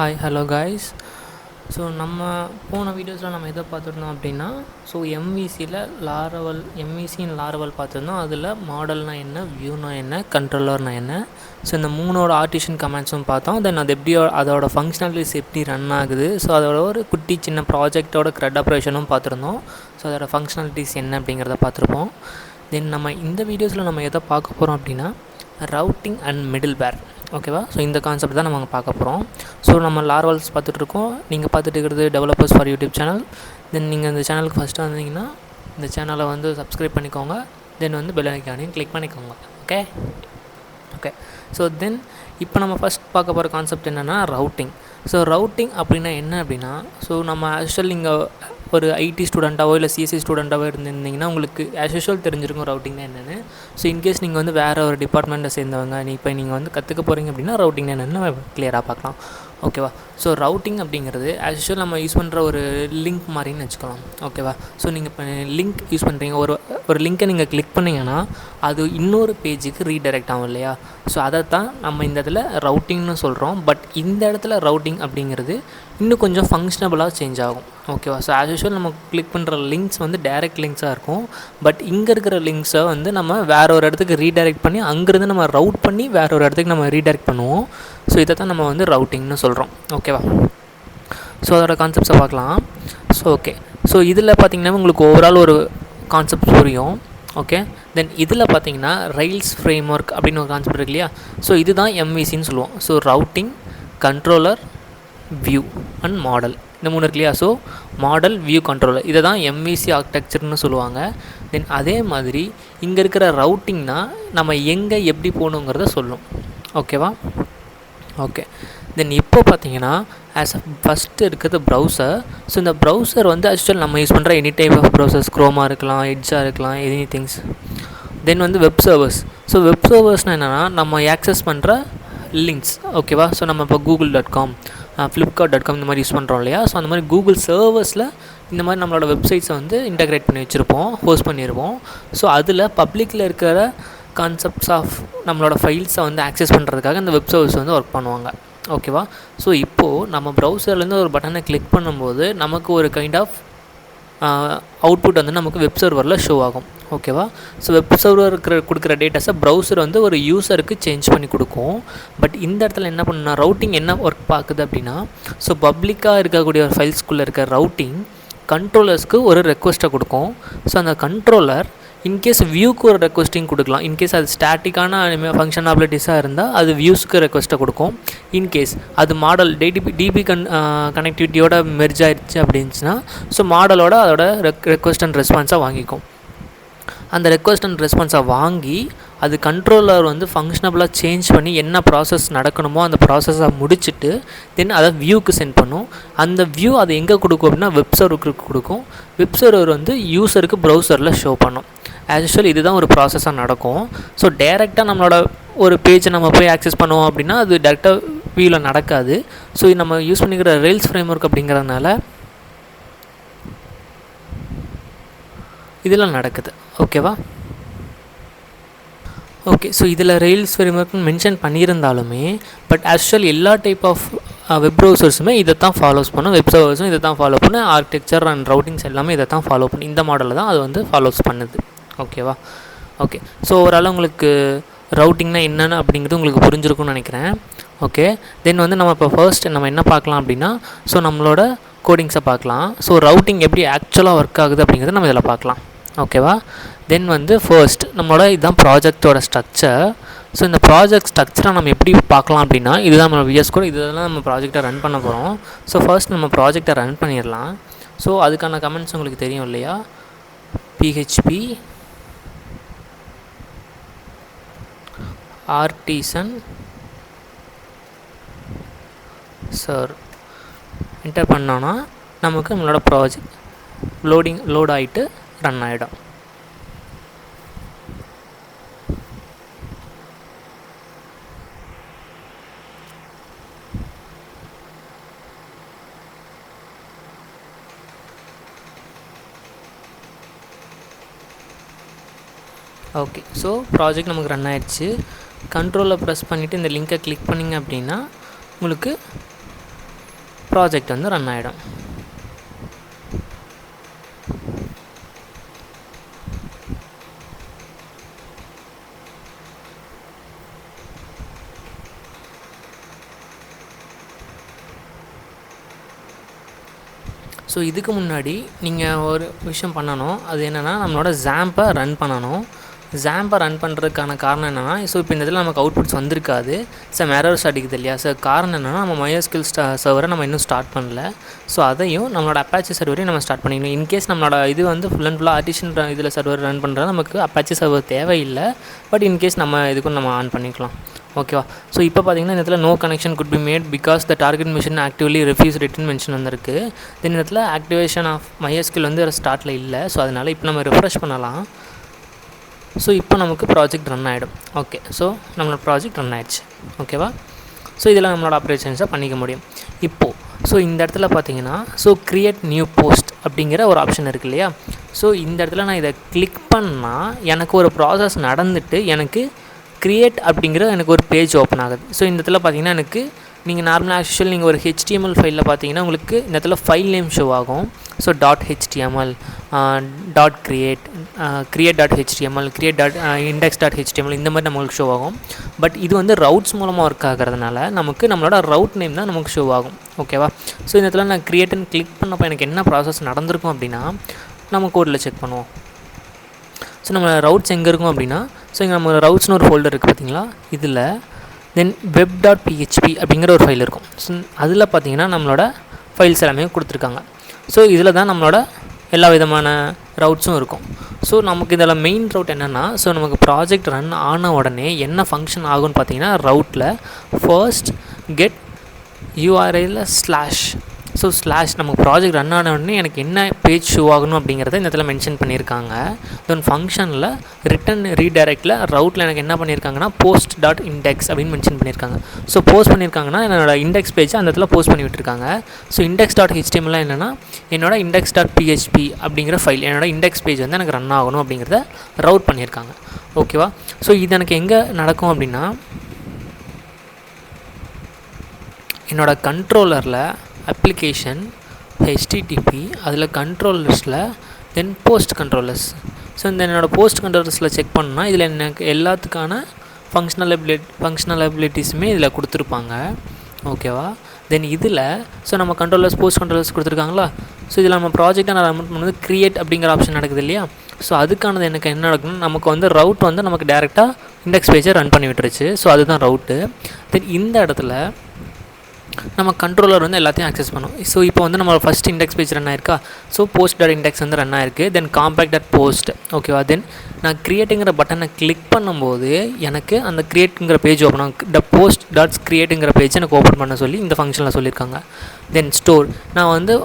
Hi, hello guys. So நம்ம போன வீடியோஸில் நம்ம எதை பார்த்துருந்தோம் அப்படின்னா எம்விசியில் எம்விசின்னு லாரவல் பார்த்துருந்தோம். அதில் மாடல்னா என்ன, வியூனா என்ன, கண்ட்ரோலர்னா என்ன, இந்த மூணோட ஆர்டிஷன் கமெண்ட்ஸும் பார்த்தோம். தென் அது எப்படி அதோட ஃபங்க்ஷனாலிட்டிஸ் எப்படி ரன் ஆகுது, அதோட ஒரு குட்டி சின்ன ப்ராஜெக்டோட க்ரெட் ஆப்ரேஷனும் பார்த்துருந்தோம். அதோட ஃபங்க்ஷனாலிட்டிஸ் என்ன அப்படிங்கிறத பார்த்துருப்போம். தென் நம்ம இந்த வீடியோஸில் நம்ம எதை பார்க்க போகிறோம் அப்படின்னா ரவுட்டிங் அண்ட் மிடில்வேர். ஓகேவா? இந்த கான்செப்ட் தான் நம்ம பார்க்க போகிறோம். நம்ம லாரவல்ஸ் பார்த்துட்ருக்கோம். நீங்கள் பார்த்துட்டு இருக்கிறது டெவலப்பர்ஸ் ஃபார் யூடியூப் சேனல். தென் நீங்கள் இந்த சேனலுக்கு ஃபஸ்ட்டு வந்தீங்கன்னா இந்த சேனலை சப்ஸ்கிரைப் பண்ணிக்கோங்க. தென் பெல் ஐக்கானையும் கிளிக் பண்ணிக்கோங்க. ஓகே. தென் இப்போ நம்ம ஃபஸ்ட் பார்க்க போகிற கான்செப்ட் என்னென்னா ரவுட்டிங். ரவுட்டிங் அப்படின்னா என்ன அப்படின்னா நம்ம ஆக்சுவல் நீங்கள் ஒரு ஐடி ஸ்டூடெண்ட்டாவோ இல்லை சிஎஸ்சி ஸ்டூடெண்ட்டாவோ இருந்திருந்தீங்கன்னா உங்களுக்கு ஆஸ் யூஷுவல் தெரிஞ்சிருக்கும் ரவுட்டிங்னா என்னென்னு. இன்கேஸ் நீங்கள் வேறு ஒரு டிபார்ட்மெண்ட்டை சேர்ந்தவங்க இப்போ நீங்கள் கற்றுக்க போகிறீங்க அப்படின்னா ரவுட்டிங் என்னென்னு கிளியராக பார்க்கலாம். ஓகேவா? ரவுட்டிங் அப்படிங்கிறது ஆஸ் யூஷுவல் நம்ம யூஸ் பண்ணுற ஒரு லிங்க் மாதிரின்னு வச்சுக்கலாம். ஓகேவா? நீங்கள் இப்போ லிங்க் யூஸ் பண்ணுறீங்க, ஒரு லிங்க்கை நீங்கள் கிளிக் பண்ணிங்கன்னா அது இன்னொரு பேஜுக்கு ரீடைரக்ட் ஆகும் இல்லையா? அதை தான் நம்ம இந்த இடத்துல ரவுட்டிங்னு சொல்கிறோம். பட் இந்த இடத்துல ரவுட்டிங் அப்படிங்கிறது இன்னும் கொஞ்சம் ஃபங்க்ஷனபுளாக சேஞ்ச் ஆகும். ஓகேவா? ஆஸ் யூஷுவல் நம்ம கிளிக் பண்ணுற லிங்க்ஸ் டைரக்ட் லிங்க்ஸாக இருக்கும். பட் இங்கே இருக்கிற லிங்க்ஸை நம்ம வேறு ஒரு இடத்துக்கு ரீடைரக்ட் பண்ணி அங்கேருந்து நம்ம ரவுட் பண்ணி வேறு ஒரு இடத்துக்கு நம்ம ரீடைரக்ட் பண்ணுவோம். இதை தான் நம்ம ரவுட்டிங்னு சொல்கிறோம். ஓகேவா? அதோட கான்செப்ட்ஸை பார்க்கலாம். ஓகே. இதில் பார்த்திங்கன்னா உங்களுக்கு ஓவரால் ஒரு கான்செப்ட் புரியும். ஓகே. தென் இதில் பார்த்தீங்கன்னா ரெயில்ஸ் ஃப்ரேம் ஒர்க் அப்படின்னு ஒரு கான்செப்ட் இருக்கு இல்லையா? இதுதான் எம்விசின்னு சொல்லுவோம். Routing, controller, view and model, இந்த மூணு இருக்கு இல்லையா? மாடல், வியூ, கண்ட்ரோலர், இதை தான் எம்விசி ஆர்கிடெக்சர்னு சொல்லுவாங்க. தென் அதே மாதிரி இங்கே இருக்கிற ரவுட்டிங்னா நம்ம எங்கே எப்படி போகணுங்கிறத சொல்லும். ஓகேவா? ஓகே. தென் இப்போ பார்த்தீங்கன்னா ஃபஸ்ட்டு இருக்கிறது ப்ரௌசர். இந்த ப்ரௌசர் ஆக்சுவல் நம்ம யூஸ் பண்ணுற எனி டைப் ஆஃப் ப்ரௌசர்ஸ், க்ரோமாக இருக்கலாம், எட்ஜாக இருக்கலாம், எனி திங்ஸ். தென் வெப் சர்வர்ஸ். வெப் சர்வர்ஸ்னால் என்னென்னா நம்ம ஆக்சஸ் பண்ணுற லிங்க்ஸ். ஓகேவா? நம்ம இப்போ google.com, flipkart.com இந்த மாதிரி யூஸ் பண்ணுறோம் இல்லையா? அந்த மாதிரி கூகுள் சர்வர்ஸில் இந்த மாதிரி நம்மளோட வெப்சைட்ஸை இன்டகிரேட் பண்ணி வச்சுருப்போம், ஹோஸ்ட் பண்ணியிருப்போம். அதில் பப்ளிக்கில் இருக்கிற கான்செப்ட்ஸ் ஆஃப் நம்மளோட ஃபைல்ஸை ஆக்சஸ் பண்ணுறதுக்காக இந்த வெப் சர்வர்ஸ் ஒர்க் பண்ணுவாங்க. ஓகேவா? இப்போது நம்ம ப்ரௌசர்லேருந்து ஒரு பட்டனை கிளிக் பண்ணும்போது நமக்கு ஒரு கைண்ட் ஆஃப் அவுட்புட் நமக்கு வெப் சர்வரில் ஷோ ஆகும். ஓகேவா? வெப் சர்வர் கொடுக்குற டேட்டாஸை ப்ரௌசர் ஒரு யூஸருக்கு சேஞ்ச் பண்ணி கொடுக்கும். பட் இந்த இடத்துல என்ன பண்ணுன்னா ரவுட்டிங் என்ன ஒர்க் பார்க்குது அப்படின்னா பப்ளிக்காக இருக்கக்கூடிய ஒரு ஃபைல்ஸ்குள்ளே இருக்க ரவுட்டிங் கண்ட்ரோலர்ஸ்க்கு ஒரு ரெக்வஸ்ட்டை கொடுக்கும். அந்த கண்ட்ரோலர் இன்கேஸ் வியூக்கு ஒரு ரெக்வஸ்டிங் கொடுக்கலாம். இன்கேஸ் அது ஸ்டாட்டிக்கான ஃபங்க்ஷனாபிலிட்டிஸாக இருந்தால் அது வியூஸ்க்கு ரெக்வஸ்ட்டை கொடுக்கும். இன்கேஸ் அது மாடல் டிபி கனெக்டிவிட்டியோட மெர்ஜ் ஆயிடுச்சு அப்படின்னுச்சுன்னா மாடலோட அதோட ரெக்வஸ்ட் அண்ட் ரெஸ்பான்ஸாக வாங்கிக்கும். அந்த ரெக்வஸ்ட் அண்ட் ரெஸ்பான்ஸை வாங்கி அது கண்ட்ரோலர் ஃபங்க்ஷனபுளாக சேஞ்ச் பண்ணி என்ன ப்ராசஸ் நடக்கணுமோ அந்த ப்ராசஸை முடிச்சுட்டு தென் அதை வியூக்கு சென்ட் பண்ணும். அந்த வியூ அதை எங்கே கொடுக்கும் அப்படின்னா வெப் சர்வருக்கு கொடுக்கும். வெப் சர்வர் யூஸருக்கு ப்ரௌசரில் ஷோ பண்ணும். ஆஸ் யூஷுவல் இதுதான் ஒரு ப்ராசஸாக நடக்கும். டேரெக்டாக நம்மளோட ஒரு பேஜை நம்ம போய் ஆக்சஸ் பண்ணுவோம் அப்படின்னா அது டேரெக்டாக வியூவில் நடக்காது. நம்ம யூஸ் பண்ணிக்கிற ரெயில்ஸ் ஃப்ரேம் ஒர்க் அப்படிங்கிறதுனால இதெல்லாம் நடக்குது. ஓகேவா? ஓகே. இதில் ரெயில்ஸ் ஃப்ரேம் ஒர்க்னு மென்ஷன் பண்ணியிருந்தாலுமே பட் ஆக்சுவல் எல்லா டைப் ஆஃப் வெப் ப்ரௌசர்ஸுமே இதை தான் ஃபாலோஸ் பண்ணும். வெப் சர்வர்ஸும் இதை தான் ஃபாலோ பண்ணு. ஆர்கிடெக்சர் அண்ட் ரவுட்டிங்ஸ் எல்லாமே இதை தான் ஃபாலோ பண்ணு. இந்த மாடலில் தான் அது ஃபாலோஸ் பண்ணுது. ஓகேவா? ஓகே. ஓவரால் உங்களுக்கு ரவுட்டிங்னா என்னென்னு அப்படிங்கிறது உங்களுக்கு புரிஞ்சிருக்கும்னு நினைக்கிறேன். ஓகே. தென் நம்ம இப்போ ஃபர்ஸ்ட் நம்ம என்ன பார்க்கலாம் அப்படின்னா நம்மளோட கோடிங்ஸை பார்க்கலாம். ரவுட்டிங் எப்படி ஆக்சுவலாக ஒர்க் ஆகுது அப்படிங்கிறத நம்ம இதில் பார்க்கலாம். ஓகேவா? தென் ஃபர்ஸ்ட் நம்மளோட இதுதான் ப்ராஜெக்டோட ஸ்ட்ரக்சர். இந்த ப்ராஜெக்ட் ஸ்ட்ரக்சரை நம்ம எப்படி பார்க்கலாம் அப்படின்னா இதுதான் நம்ம விஎஸ் கோட், இதெல்லாம் நம்ம ப்ராஜெக்டை ரன் பண்ண போகிறோம். ஃபர்ஸ்ட் நம்ம ப்ராஜெக்டை ரன் பண்ணிடலாம். அதுக்கான கமெண்ட்ஸ் உங்களுக்கு தெரியும் இல்லையா? PHP ஆர்டிசன் சார் என்டர் பண்ணோன்னா நமக்கு நம்மளோட ப்ராஜெக்ட் லோட் ஆகிட்டு ரன் ஆகிடும். ஓகே. ப்ராஜெக்ட் நமக்கு ரன் ஆகிடுச்சு. கண்ட்ரோலை ப்ரெஸ் பண்ணிவிட்டு இந்த லிங்கை கிளிக் பண்ணிங்க அப்படின்னா உங்களுக்கு ப்ராஜெக்ட் வந்து ரன் ஆகிடும். ஸோ இதுக்கு முன்னாடி நீங்கள் ஒரு விஷயம் பண்ணணும். அது என்னென்னா நம்மளோட ஜாம்பை ரன் பண்ணணும். ஜாம்பை ரன் பண்ணுறதுக்கான காரணம் என்னென்னா, ஸோ இப்போ இந்த இதில் நமக்கு அவுட்புட்ஸ் வந்திருக்காது, சம் எரர்ஸ் அடிக்குது இல்லையா. ஸோ காரணம் என்னென்னா நம்ம MySQL சர்வரை நம்ம இன்னும் ஸ்டார்ட் பண்ணல. ஸோ அதையும் நம்மளோட அப்பாச்சி சர்வரையும் நம்ம ஸ்டார்ட் பண்ணிக்கணும். இன்கேஸ் நம்மளோட இது வந்து ஃபுல் அண்ட் ஃபுல்லாக ஆர்டிஷன் இதில் சர்வர் ரன் பண்ணுறது நமக்கு அப்பாச்சி சர்வர் தேவையில்லை. பட் இன்கேஸ் நம்ம இதுக்கும் நம்ம ஆன் பண்ணிக்கலாம். ஓகேவா. ஸோ இப்போ பார்த்தீங்கன்னா இந்த இடத்துல no connection could be made because the target machine actively refused written mention வந்திருக்கு. தென் இந்த இடத்துல ஆக்டிவேஷன் ஆஃப் MySQL வந்து ஸ்டார்ட்டில் இல்லை. ஸோ அதனால் இப்போ நம்ம ரெஃப்ரெஷ் பண்ணலாம். ஸோ இப்போ நமக்கு ப்ராஜெக்ட் ரன் ஆகிடும். ஓகே, ஸோ நம்மளோட ப்ராஜெக்ட் ரன் ஆகிடுச்சு. ஓகேவா. ஸோ இதில் நம்மளோட ஆப்ரேஷன்ஸை பண்ணிக்க முடியும். இப்போது ஸோ இந்த இடத்துல பார்த்தீங்கன்னா ஸோ க்ரியேட் நியூ போஸ்ட் அப்படிங்கிற ஒரு ஆப்ஷன் இருக்குது இல்லையா. ஸோ இந்த இடத்துல நான் இதை கிளிக் பண்ணால் எனக்கு ஒரு ப்ராசஸ் நடந்துட்டு எனக்கு க்ரியேட் அப்படிங்கிற எனக்கு ஒரு பேஜ் ஓப்பன் ஆகுது. ஸோ இந்த இடத்துல பார்த்தீங்கன்னா எனக்கு நீங்கள் நார்மலாக ஆக்சுவல் நீங்கள் ஒரு HTML ஃபைலில் பார்த்தீங்கன்னா உங்களுக்கு இந்த இடத்துல ஃபைல் நேம் ஷோ ஆகும். So .html .create .html create .index.html இந்த மாதிரி நம்மளுக்கு ஷோ ஆகும். பட் இது வந்து ரவுட்ஸ் மூலமாக ஒர்க் ஆகிறதுனால நமக்கு நம்மளோட ரவுட் நேம் தான் நமக்கு ஷோ ஆகும். ஓகேவா. ஸோ இந்த இடத்துல நான் க்ரியேட்னு கிளிக் பண்ணப்போ எனக்கு என்ன ப்ராசஸ் நடந்திருக்கும் அப்படின்னா நம்ம கோடில் செக் பண்ணுவோம். ஸோ நம்ம ரவுட்ஸ் எங்கே இருக்கும் அப்படின்னா, ஸோ இங்கே நம்ம ரவுட்ஸ்னு ஒரு ஃபோல்டர் இருக்குது பார்த்தீங்களா, இதில் தென் web.php அப்படிங்கிற ஒரு ஃபைல் இருக்கும். ஸோ அதில் பார்த்தீங்கன்னா நம்மளோட ஃபைல்ஸ் எல்லாமே கொடுத்துருக்காங்க. ஸோ இதில் தான் நம்மளோட எல்லா விதமான ரவுட்ஸும் இருக்கும். ஸோ நமக்கு இதில் மெயின் ரவுட் என்னென்னா, ஸோ நமக்கு ப்ராஜெக்ட் ரன் ஆன உடனே என்ன ஃபங்க்ஷன் ஆகும்னு பார்த்தீங்கன்னா ரவுட்டில் first get URL slash. So slash நமக்கு ப்ராஜெக்ட் ரன் ஆன உடனே எனக்கு என்ன பேஜ் ஷோ ஆகணும் அப்படிங்கிறத இந்த இடத்துல மென்ஷன் பண்ணியிருக்காங்க. தென் ஃபங்க்ஷனில் ரிட்டன் ரீடைரக்டில் ரவுட்டில் எனக்கு என்ன பண்ணியிருக்காங்கன்னா post.index அப்படின்னு மென்ஷன் பண்ணியிருக்காங்க. ஸோ போஸ்ட் பண்ணியிருக்காங்கன்னா என்னோட இண்டெக்ஸ் பேஜை அந்த இடத்துல போஸ்ட் பண்ணி விட்டுருக்காங்க. ஸோ index.html என்னென்னா என்னோட index.php அப்படிங்கிற ஃபைல் என்னோட இண்டெக்ஸ் பேஜ் வந்து எனக்கு ரன் ஆகணும் அப்படிங்கிறத ரவுட் பண்ணியிருக்காங்க. ஓகேவா. ஸோ இது எனக்கு எங்கே நடக்கும் அப்படின்னா என்னோட கண்ட்ரோலரில் அப்ளிகேஷன் HTTP அதில் கண்ட்ரோலர்ஸில் தென் போஸ்ட் கண்ட்ரோலர்ஸ். ஸோ இந்த என்னோடய போஸ்ட் கண்ட்ரோலர்ஸில் செக் பண்ணால் இதில் எனக்கு எல்லாத்துக்கான ஃபங்க்ஷனல் அபிலிட்டிஸுமே இதில் கொடுத்துருப்பாங்க. ஓகேவா. தென் இதில் ஸோ நம்ம போஸ்ட் கண்ட்ரோலர்ஸ் கொடுத்துருக்காங்களா. ஸோ இதில் நம்ம ப்ராஜெக்டை நான் ரன் பண்ணுறது க்ரியேட் அப்படிங்கிற ஆப்ஷன் நடக்குது இல்லையா. ஸோ அதுக்கானது எனக்கு என்ன நடக்குதுன்னா நமக்கு வந்து ரவுட் வந்து நமக்கு டேரெக்டாக இண்டெக்ஸ் பேஜை ரன் பண்ணி விட்டுருச்சு. ஸோ அதுதான் ரவுட்டு. தென் இந்த இடத்துல நம்ம கண்ட்ரோலர் வந்து எல்லாத்தையும் ஆக்சஸ் பண்ணும். ஸோ இப்போ வந்து நம்ம ஃபஸ்ட் இண்டெக்ஸ் பேஜ் ரன் ஆயிருக்கா. ஸோ post.index வந்து ரன் ஆயிருக்கு. தென் compact.post. ஓகேவா. தென் நான் க்ரியேட்டுங்கிற பட்டனை கிளிக் பண்ணும்போது எனக்கு அந்த க்ரியேட்டுங்கிற பேஜ் ஓப்பன் ஆகும். த post.createங்கிற பேஜ் எனக்கு ஓப்பன் பண்ண சொல்லி இந்த ஃபங்க்ஷனில் சொல்லியிருக்காங்க. தென் ஸ்டோர் நான் வந்து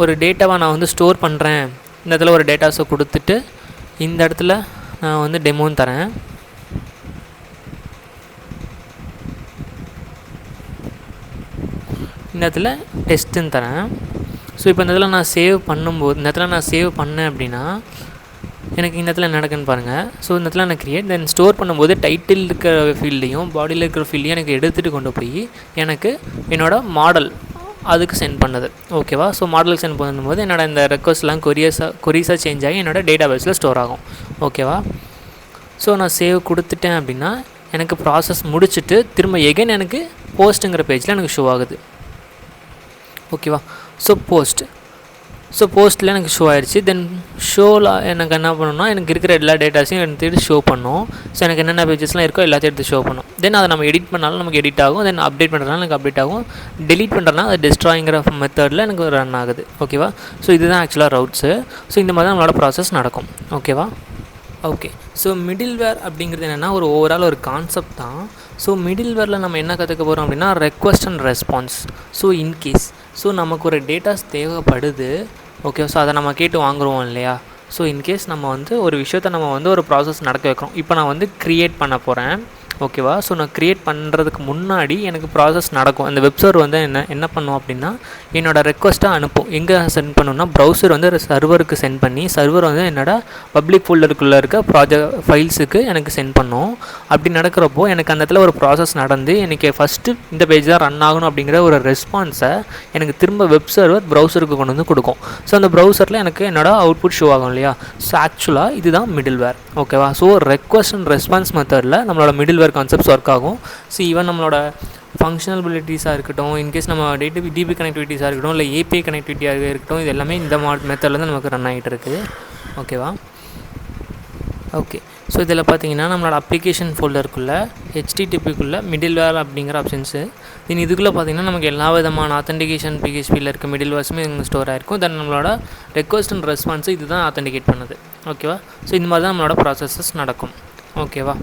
ஒரு டேட்டாவை நான் வந்து ஸ்டோர் பண்ணுறேன். இந்த இடத்துல ஒரு டேட்டாஸை கொடுத்துட்டு இந்த இடத்துல நான் வந்து டெமோன்னு தரேன். இந்த இடத்துல டெஸ்ட்டுன்னு தரேன். ஸோ இப்போ இந்த இடத்துல நான் சேவ் பண்ணும்போது இந்த இடத்துல நான் சேவ் பண்ணேன் அப்படின்னா எனக்கு இந்த இடத்துல என்ன நடக்குன்னு பாருங்கள். ஸோ இந்த இடத்துல நான் க்ரியேட் தென் ஸ்டோர் பண்ணும்போது டைட்டில் இருக்கிற ஃபீல்டையும் பாடியில் இருக்கிற ஃபீல்டையும் எனக்கு எடுத்துகிட்டு கொண்டு போய் எனக்கு என்னோடய மாடல் அதுக்கு சென்ட் பண்ணுது. ஓகேவா. ஸோ மாடலுக்கு சென்ட் பண்ணும்போது என்னோடய இந்த ரெக்வஸ்ட்லாம் கொரியஸாக சேஞ்ச் ஆகி என்னோடய டேட்டா பேஸில் ஸ்டோர் ஆகும். ஓகேவா. ஸோ நான் சேவ் கொடுத்துட்டேன் அப்படின்னா எனக்கு ப்ராசஸ் முடிச்சுட்டு திரும்ப எகைன் எனக்கு போஸ்ட்டுங்கிற பேஜில் எனக்கு ஷோ ஆகுது. ஓகேவா. ஸோ போஸ்ட்டில் எனக்கு ஷோ ஆகிடுச்சு. தென் ஷோவில் எனக்கு என்ன பண்ணணும்னா எனக்கு இருக்கிற எல்லா டேட்டாஸையும் எடுத்துகிட்டு ஷோ பண்ணும். ஸோ எனக்கு என்னென்ன பேஜஸ்லாம் இருக்கோ எல்லாத்தையும் எடுத்து ஷோ பண்ணும். தென் அதை நம்ம எடிட் பண்ணாலும் நமக்கு எடிட் ஆகும். தென் அப்டேட் பண்ணுறதுனால எனக்கு அப்டேட் ஆகும். டெலீட் பண்ணுறதுனால அது டெஸ்ட்ராய்ங்கிற மெத்தடில் எனக்கு ரன் ஆகுது. ஓகேவா. ஸோ இதுதான் ஆக்சுவலாக ரவுட்ஸு. ஸோ இந்த மாதிரி தான் நம்மளோட ப்ராசஸ் நடக்கும். ஓகேவா. ஓகே. ஸோ மிடில்வேர் அப்படிங்கிறது என்னென்னா ஒரு ஓவரால் ஒரு கான்செப்ட் தான். ஸோ மிடில்வேரில் நம்ம என்ன கற்றுக்க போகிறோம் அப்படின்னா request and response. So in case so நமக்கு ஒரு டேட்டாஸ் தேவைப்படுது. ஓகே. ஸோ அதை நம்ம கேட்டு வாங்குவோம் இல்லையா. ஸோ இன்கேஸ் நம்ம வந்து ஒரு விஷயத்தை நம்ம வந்து ஒரு ப்ராசஸ் நடக்க வைக்கிறோம். இப்போ நான் வந்து க்ரியேட் பண்ண போகிறேன். ஓகேவா. ஸோ நான் க்ரியேட் பண்ணுறதுக்கு முன்னாடி எனக்கு ப்ராசஸ் நடக்கும். அந்த வெப் சர்வர் வந்து என்ன பண்ணும் அப்படின்னா, என்னோடய ரெக்வஸ்ட்டை அனுப்பும். எங்கே சென்ட் பண்ணணும்னா ப்ரௌசர் வந்து சர்வருக்கு சென்ட் பண்ணி, சர்வர் வந்து என்னோடய பப்ளிக் ஃபோல்டருக்குள்ளே இருக்க ஃபைல்ஸுக்கு எனக்கு சென்ட் பண்ணும். அப்படி நடக்கிறப்போ எனக்கு அந்த இடத்துல ஒரு ப்ராசஸ் நடந்து எனக்கு ஃபஸ்ட்டு இந்த பேஜ் தான் ரன் ஆகணும் அப்படிங்கிற ஒரு ரெஸ்பான்ஸை எனக்கு திரும்ப வெப் சர்வர் ப்ரௌசருக்கு கொண்டு வந்து கொடுக்கும். ஸோ அந்த ப்ரௌசரில் எனக்கு என்னோடய அவுட்புட் ஷோ ஆகும் இல்லையா. ஸோ ஆக்சுவலாக இதுதான் மிடில்வேர். ஓகேவா. ஸோ ரெக்வஸ்ட் அண்ட் ரெஸ்பான்ஸ் மெத்தடில் நம்மளோட மிடில்வேர் கான்செப்ட்ஸ் ஒர்க் ஆகும். ஸோ ஈவன் நம்மளோட ஃபங்க்ஷனபிலிட்டிஸாக இருக்கட்டும், இன்கேஸ் நம்ம டிபி கனெக்டிவிட்டிஸாக இருக்கட்டும், இல்லை ஏபிஐ கனெக்டிவிட்டியாக இருக்கட்டும், இது எல்லாமே இந்த மெத்தடில் தான் நமக்கு ரன் ஆகிட்டு இருக்குது. ஓகேவா. ஓகே. ஸோ இதில் பார்த்தீங்கன்னா நம்மளோட அப்ளிகேஷன் ஃபோல்டருக்குள்ளே ஹெச்டிடிபிக்குள்ளே மிடில்வேர் அப்படிங்கிற ஆப்ஷன்ஸு. தென் இதுக்குள்ளே பார்த்தீங்கன்னா நமக்கு எல்லா விதமான ஆத்தென்டிகேஷன் பிஹெச்பியில் இருக்க மிடில்வேர்ஸுமே இங்கே ஸ்டோர் ஆகிருக்கும். தென் நம்மளோட ரெக்வஸ்ட் அண்ட் ரெஸ்பான்ஸு இது தான் ஆத்தென்டிகேட் பண்ணுது. ஓகேவா. ஸோ இந்த மாதிரி தான் நம்மளோட ப்ராசஸஸ் நடக்கும். ஓகேவா.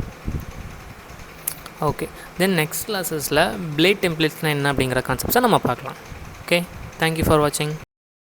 ஓகே. தென் நெக்ஸ்ட் கிளாஸஸில் பிளேட் டெம்ப்ளேட்ஸ்னால் என்ன அப்படிங்கிற கான்செப்ட்ஸை நம்ம பார்க்கலாம். ஓகே. தேங்க்யூ ஃபார் வாட்சிங்.